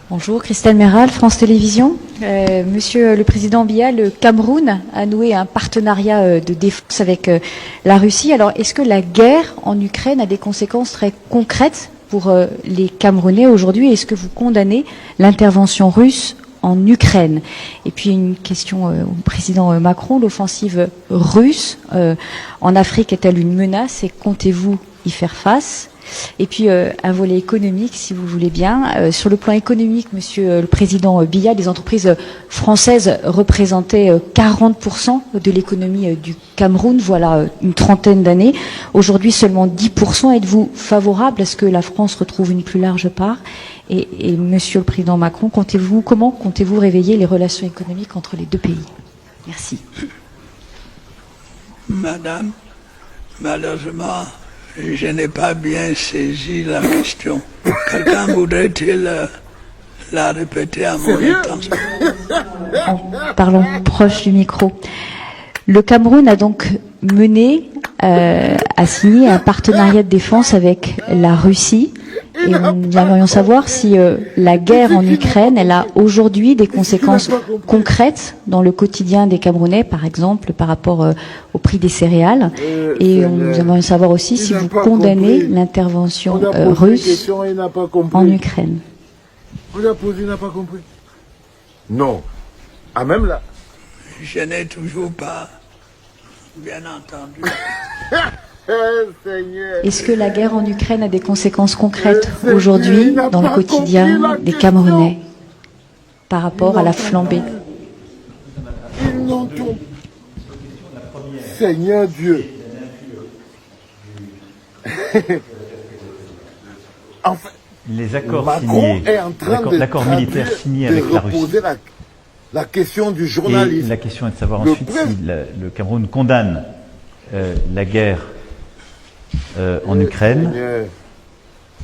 Bonjour, Christelle Méral, France Télévisions. Monsieur le Président Biya, le Cameroun a noué un partenariat de défense avec la Russie. Alors, est-ce que la guerre en Ukraine a des conséquences très concrètes pour les Camerounais aujourd'hui? Est-ce que vous condamnez l'intervention russe en Ukraine? Et puis une question au président Macron, l'offensive russe en Afrique est-elle une menace et comptez-vous y faire face? Et puis un volet économique, si vous voulez bien. Sur le plan économique, Monsieur le Président Biya, les entreprises françaises représentaient 40% de l'économie du Cameroun, voilà une trentaine d'années. Aujourd'hui, seulement 10%. Êtes-vous favorable à ce que la France retrouve une plus large part? Et Monsieur le Président Macron, comment comptez-vous réveiller les relations économiques entre les deux pays? Merci. Madame, malheureusement, je n'ai pas bien saisi la question. Quelqu'un voudrait-il la répéter à mon intention? Parlons proche du micro. Le Cameroun a donc a signé un partenariat de défense avec la Russie. Et nous aimerions savoir si la guerre en Ukraine, elle a aujourd'hui des conséquences concrètes dans le quotidien des Camerounais, par exemple, par rapport au prix des céréales. Et nous aimerions savoir aussi si vous condamnez l'intervention russe en Ukraine. Vous la posé, il n'a pas compris. Non. Ah, même là. Je n'ai toujours pas bien entendu. Est-ce que la guerre en Ukraine a des conséquences concrètes aujourd'hui dans le quotidien des Camerounais par rapport à la flambée? Ils n'entendent. Seigneur Dieu. Enfin, les accords Macron signés, est en train l'accord militaire signé avec la Russie. La question du journalisme. Et la question est de savoir ensuite si le Cameroun condamne la guerre en Ukraine.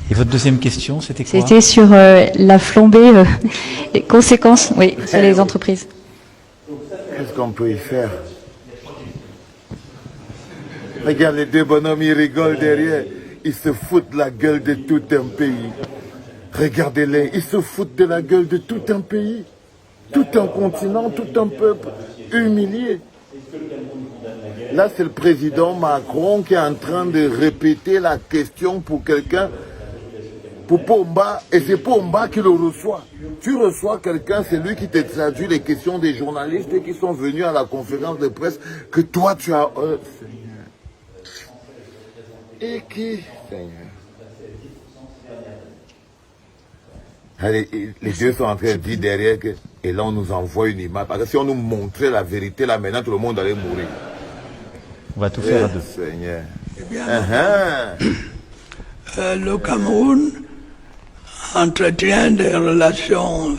Et votre deuxième question, c'était quoi? C'était sur la flambée, les conséquences, oui, sur les entreprises. Qu'est-ce qu'on peut y faire? Regarde, les deux bonhommes, ils rigolent derrière. Ils se foutent de la gueule de tout un pays. Regardez-les, ils se foutent de la gueule de tout un pays. Tout un continent, tout un peuple humilié. Là, c'est le président Macron qui est en train de répéter la question pour quelqu'un, pour Pomba, et c'est Pomba qui le reçoit. Tu reçois quelqu'un, c'est lui qui te traduit les questions des journalistes qui sont venus à la conférence de presse que toi tu as... Seigneur. Et qui, Seigneur? Allez, les deux sont en train de dire derrière que... Et là, on nous envoie une image. Parce que si on nous montrait la vérité, là, maintenant, tout le monde allait mourir. On va tout faire à deux. Seigneur. Eh bien, le Cameroun entretient des relations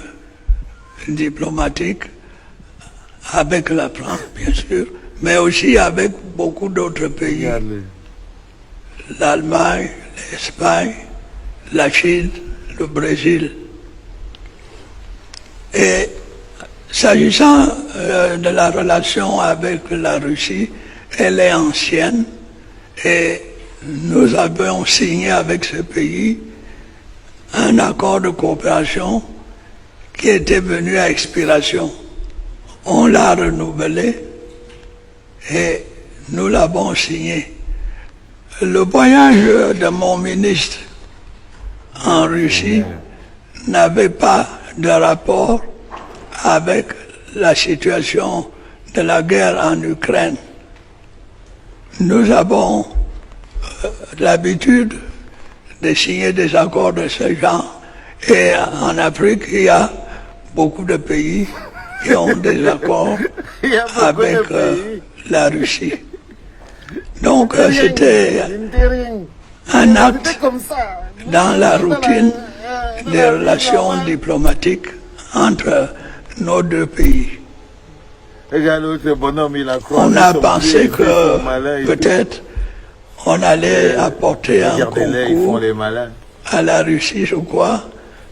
diplomatiques avec la France, bien sûr, mais aussi avec beaucoup d'autres pays. L'Allemagne, l'Espagne, la Chine, le Brésil. Et s'agissant de la relation avec la Russie, elle est ancienne et nous avons signé avec ce pays un accord de coopération qui était venu à expiration. On l'a renouvelé et nous l'avons signé. Le voyage de mon ministre en Russie n'avait pas de rapport avec la situation de la guerre en Ukraine. Nous avons l'habitude de signer des accords de ce genre. Et en Afrique, il y a beaucoup de pays qui ont des accords avec la Russie. Donc c'était un acte dans la routine des relations diplomatiques entre nos deux pays. On a pensé que peut-être on allait apporter un concours à la Russie, je crois,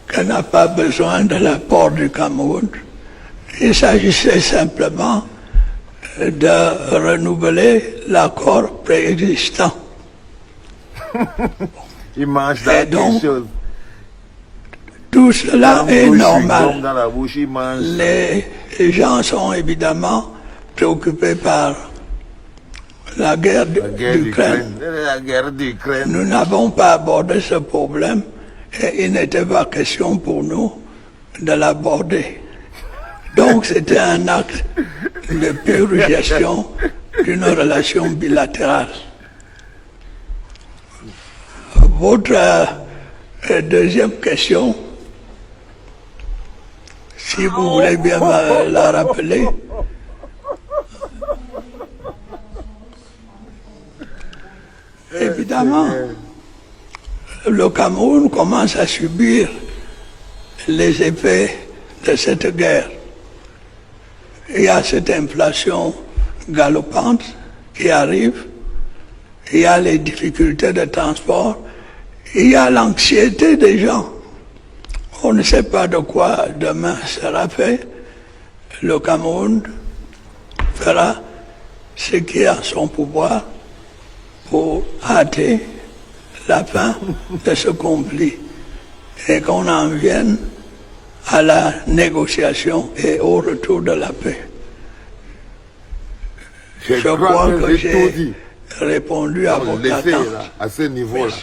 qu'elle n'a pas besoin de l'apport du Cameroun. Il s'agissait simplement de renouveler l'accord préexistant. Il mange Et donc, tout Tout cela est normal. Dans la bouche, il mange. Les gens sont évidemment préoccupés par la guerre d'Ukraine. La guerre d'Ukraine. Nous n'avons pas abordé ce problème et il n'était pas question pour nous de l'aborder. Donc c'était un acte de pure gestion d'une relation bilatérale. Votre deuxième question, si vous voulez bien me la rappeler. Évidemment, le Cameroun commence à subir les effets de cette guerre. Il y a cette inflation galopante qui arrive, il y a les difficultés de transport, il y a l'anxiété des gens. On ne sait pas de quoi demain sera fait. Le Cameroun fera ce qui est en son pouvoir pour hâter la fin de ce conflit et qu'on en vienne à la négociation et au retour de la paix. Je crois que j'ai répondu à votre attente. À ce niveau-là.